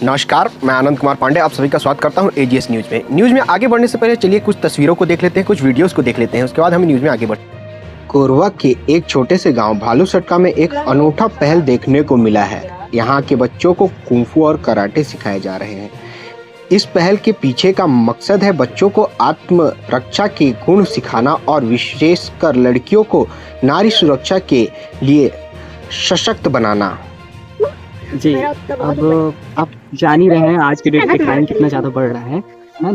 नमस्कार, मैं आनंद कुमार पांडे आप सभी का स्वागत करता हूं एजीएस न्यूज़ में। न्यूज़ में आगे बढ़ने से पहले चलिए कुछ तस्वीरों को देख लेते हैं, कुछ वीडियोस को देख लेते हैं, उसके बाद हम न्यूज़ में आगे बढ़ते हैं। कोरबा के एक छोटे से गांव भालूसटका में एक अनूठा पहल देखने को मिला है। यहाँ के बच्चों को कुंफू और कराटे सिखाए जा रहे हैं। इस पहल के पीछे का मकसद है बच्चों को आत्मरक्षा के गुण सिखाना और विशेषकर लड़कियों को नारी सुरक्षा के लिए सशक्त बनाना। जी, अब आप जान ही रहे हैं आज के डेट पे क्राइम कितना ज़्यादा बढ़ रहा है ना।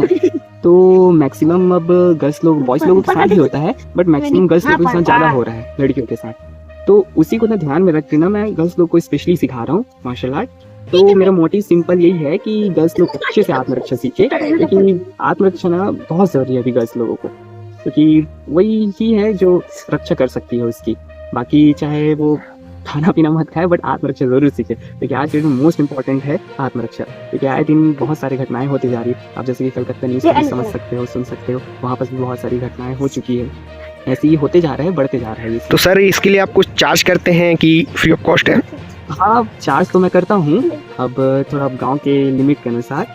तो मैक्सिमम अब गर्ल्स लोग बॉयज़ लोगों के साथ भी होता है, बट मैक्सिमम गर्ल्स लोगों के साथ ज़्यादा हो रहा है लड़कियों के साथ। तो उसी को ना ध्यान में रख के ना मैं गर्ल्स लोग को स्पेशली सिखा रहा हूँ मार्शल आर्ट। तो मेरा मोटिव सिंपल यही है कि गर्ल्स लोग अच्छे से आत्मरक्षा सीखे, क्योंकि आत्मरक्षा ना बहुत ज़रूरी है अभी गर्ल्स लोगों को, क्योंकि वही ही है जो रक्षा कर सकती है उसकी। बाकी चाहे वो खाना पीना मत खाए, बट आत्मरक्षा जरूर सीखे, क्योंकि आज के दिन मोस्ट इंपॉर्टेंट है आत्मरक्षा। क्योंकि आए दिन बहुत सारी घटनाएं होती जा रही है। आप जैसे कि कलकत्ता न्यूज़ भी समझ सकते हो, सुन सकते हो, वहाँ पर भी बहुत सारी घटनाएं हो चुकी है। ऐसे ही होते जा रहे हैं, बढ़ते जा रहे हैं। तो सर इसके लिए आप कुछ चार्ज करते हैं कि फ्री ऑफ कॉस्ट है? हाँ, चार्ज तो मैं करता हूँ, अब थोड़ा गाँव के लिमिट के अनुसार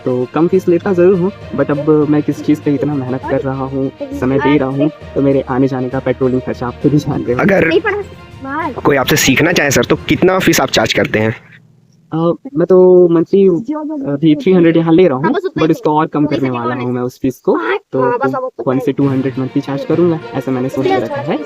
तो कम फीस लेता ज़रूर हूँ, बट अब मैं किस चीज़ पे इतना मेहनत कर रहा हूँ, समय दे रहा हूँ, तो मेरे आने जाने का पेट्रोलिंग खर्चा आप खुद ही जान रहे हो। अगर कोई आपसे सीखना चाहे सर तो कितना फीस आप चार्ज करते हैं? मैं तो मंथली अभी 300 यहाँ ले रहा हूँ, बट इसको और कम करने वाला हूँ मैं उस फीस को। तो 1 से 200 मंथली चार्ज करूँगा, ऐसा मैंने सोच के रखा है।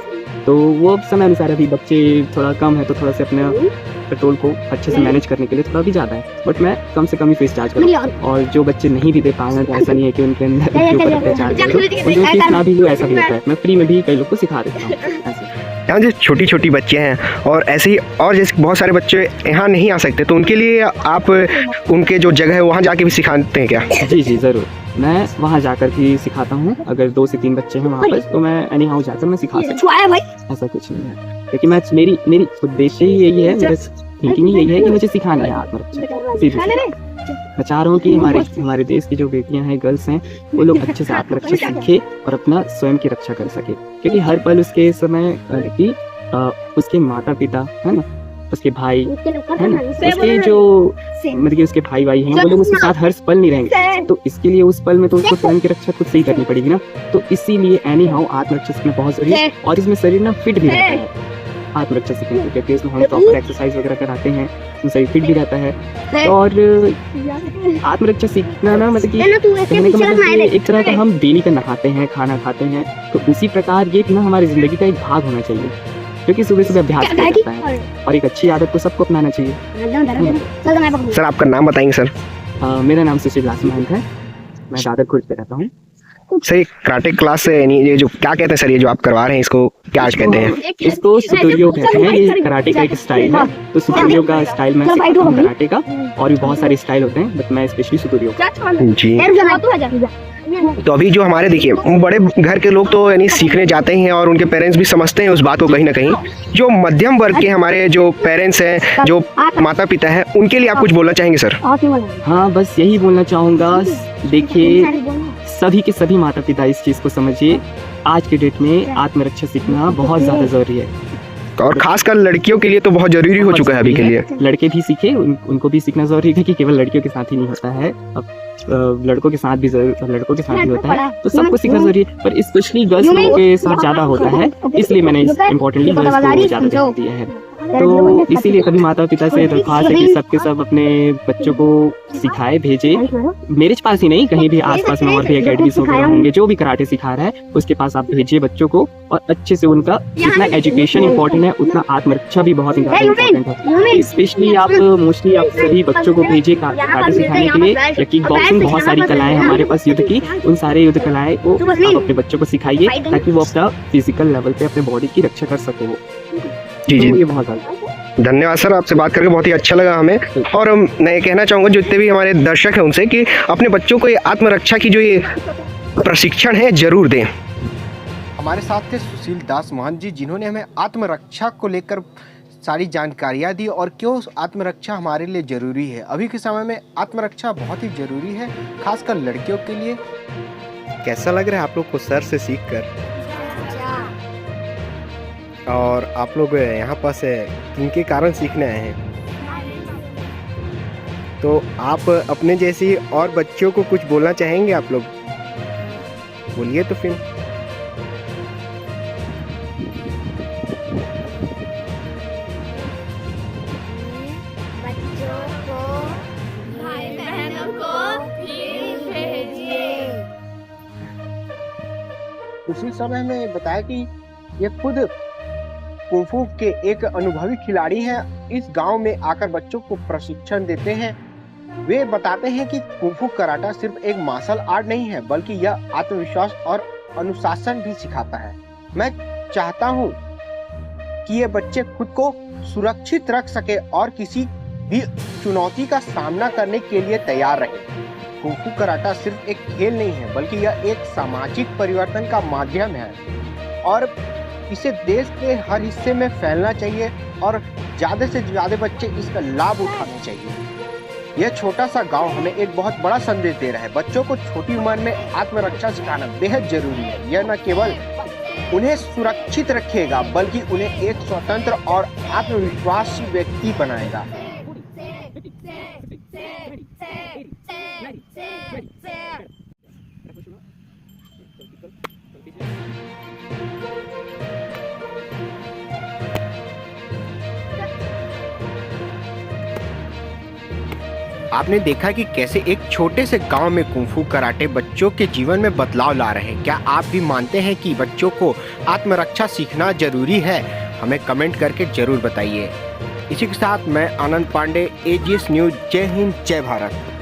तो वो समय अनुसार अभी बच्चे थोड़ा कम है तो थोड़ा से अपने पेट्रोल को अच्छे से मैनेज करने के लिए थोड़ा भी ज़्यादा है, बट मैं कम से कम ही फीस चार्ज करूँ। और जो बच्चे नहीं भी दे पाएंगे तो ऐसा नहीं है कि उनके अंदर के ऊपर अत्याचार करो, उनको फीस ना भी हो, ऐसा भी होता है। मैं फ्री में भी कई लोग को सिखा देता हूँ ऐसे। यहाँ जो छोटी छोटी बच्चे हैं और ऐसे ही और जैसे बहुत सारे बच्चे यहाँ नहीं आ सकते, तो उनके लिए आप उनके जो जगह है वहाँ जाके भी सिखाते हैं क्या? जी जी ज़रूर, मैं वहाँ जाकर भी सिखाता हूँ। अगर 2 से 3 बच्चे हैं वहाँ पर तो मैं एनी हाउ जाकर मैं सिखा सकता हूँ, ऐसा कुछ नहीं है। क्योंकि मैं मेरी उद्देश्य ही यही है, मेरा थिंकिंग ही यही है कि मुझे सिखाना है आत्मरक्षा। मैं चाह रहा हूँ कि हमारे देश की जो बेटियां हैं, गर्ल्स हैं, वो लोग अच्छे से आत्मरक्षा सीखे और अपना स्वयं की रक्षा कर सके। क्योंकि हर पल उसके समय की उसके माता पिता है ना, उसके भाई है ना, उसके जो मतलब उसके भाई हैं, वो लोग उसके साथ हर पल नहीं रहेंगे। तो इसके लिए उस पल में तो उसको स्वयं की रक्षा खुद से ही करनी पड़ेगी ना। तो इसीलिए एनी हाउ आत्मरक्षा सीखना बहुत जरूरी है, और इसमें शरीर ना फिट भी रहता है आत्मरक्षा सीखने के, क्योंकि इसमें हम प्रॉपर एक्सरसाइज वगैरह कराते हैं, तो शरीर फिट भी रहता है। और आत्मरक्षा सीखना ना मतलब कि कहने का मतलब कि एक तरह का हम डेली का नहाते हैं, खाना खाते हैं, तो उसी प्रकार ये ना हमारी जिंदगी का एक भाग होना चाहिए, क्योंकि सुबह सुबह अभ्यास किया जाता है और एक अच्छी आदत को सबको अपनाना चाहिए। सर आपका नाम बताएंगे सर? मेरा नाम सुशील महंत है, मैं दादर खुर्द पे रहता हूँ। सर ये कराटे क्लास से यानी ये जो क्या कहते हैं सर, ये जो आप करवा रहे हैं इसको क्या कहते हैं? इसको सुतुरियो कहते हैं। ये कराटे का एक स्टाइल है, तो सुतुरियो का स्टाइल मैं सिखाता हूँ कराटे का, और भी बहुत सारे स्टाइल होते हैं, बट मैं स्पेशली सुतुरियो जी। तो अभी जो हमारे देखिए बड़े घर के लोग तो यानी सीखने जाते हैं और उनके पेरेंट्स भी समझते हैं उस बात को कहीं ना कहीं। जो मध्यम वर्ग के हमारे जो पेरेंट्स हैं, जो माता पिता हैं, उनके लिए आप कुछ बोलना चाहेंगे सर? हाँ, बस यही बोलना चाहूँगा। देखिए, सभी के सभी माता पिता इस चीज़ को समझिए, आज के डेट में आत्मरक्षा सीखना बहुत ज़्यादा ज़रूरी है, और खासकर लड़कियों के लिए तो बहुत जरूरी हो चुका है अभी के लिए। लड़के भी सीखे, उनको भी सीखना जरूरी है, कि केवल लड़कियों के साथ ही नहीं होता है, अब लड़कों के साथ भी लड़कों के साथ भी होता है, तो सबको सीखना जरूरी है, पर स्पेशली गर्ल्स लोगों के साथ ज़्यादा होता है, इसलिए मैंने इम्पोर्टेंटली गर्ल्स को ज़्यादा ध्यान दिया है। तो इसीलिए सभी माता पिता से दरख्वास्त है कि सबके सब अपने बच्चों को सिखाए, भेजे। मेरे पास ही नहीं, कहीं भी आसपास में और भी एकेडमीज वगैरह होंगे जो भी कराटे सिखा रहा है, उसके पास आप भेजिए बच्चों को, और अच्छे से उनका जितना एजुकेशन इंपॉर्टेंट है उतना आत्मरक्षा भी बहुत इंपॉर्टेंट है। स्पेशली आप मोस्टली आप सभी बच्चों को भेजिए कराटे सिखाने के लिए, या किक बॉक्सिंग, बहुत सारी कलाएं हमारे पास युद्ध की, उन सारे युद्ध कलाएं को आप अपने बच्चों को सिखाइए, ताकि वो अपना फिजिकल लेवल पे अपने बॉडी की रक्षा कर सके। जी जी, ये बहुत ज़्यादा धन्यवाद सर, आपसे बात करके बहुत ही अच्छा लगा हमें। और मैं ये कहना चाहूँगा जितने भी हमारे दर्शक हैं उनसे कि अपने बच्चों को ये आत्मरक्षा की जो ये प्रशिक्षण है जरूर दें। हमारे साथ थे सुशील दास महंत जी, जिन्होंने हमें आत्मरक्षा को लेकर सारी जानकारियाँ दी और क्यों आत्मरक्षा हमारे लिए ज़रूरी है। अभी के समय में आत्मरक्षा बहुत ही ज़रूरी है, खासकर लड़कियों के लिए। कैसा लग रहा है आप लोग को सर से सीख कर? और आप लोग यहाँ पास किनके कारण सीखने आए हैं? तो आप अपने जैसी और बच्चों को कुछ बोलना चाहेंगे आप लोग? बोलिए तो फिर। बच्चों को, भाई बहनों को हील भेजिए। उसी समय में बताया कि ये खुद कुंफू के एक अनुभवी खिलाड़ी हैं। इस गांव में आकर बच्चों को प्रशिक्षण देते हैं। वे बताते हैं कि कुंफू कराटा सिर्फ एक मार्शल आर्ट नहीं है, बल्कि यह आत्मविश्वास और अनुशासन भी सिखाता है। मैं चाहता हूँ कि ये बच्चे खुद को सुरक्षित रख सके और किसी भी चुनौती का सामना करने के लिए तैयार रहे। कुंफू कराटा सिर्फ एक खेल नहीं है, बल्कि यह एक सामाजिक परिवर्तन का माध्यम है और इसे देश के हर हिस्से में फैलना चाहिए और ज्यादा से ज्यादा बच्चे इसका लाभ उठाने चाहिए। यह छोटा सा गांव हमें एक बहुत बड़ा संदेश दे रहा है। बच्चों को छोटी उम्र में आत्मरक्षा सिखाना बेहद जरूरी है। यह न केवल उन्हें सुरक्षित रखेगा, बल्कि उन्हें एक स्वतंत्र और आत्मविश्वासी व्यक्ति बनाएगा। आपने देखा कि कैसे एक छोटे से गांव में कुंफू कराटे बच्चों के जीवन में बदलाव ला रहे हैं। क्या आप भी मानते हैं कि बच्चों को आत्मरक्षा सीखना जरूरी है? हमें कमेंट करके जरूर बताइए। इसी के साथ मैं आनंद पांडे, AGS न्यूज। जय हिंद, जय भारत।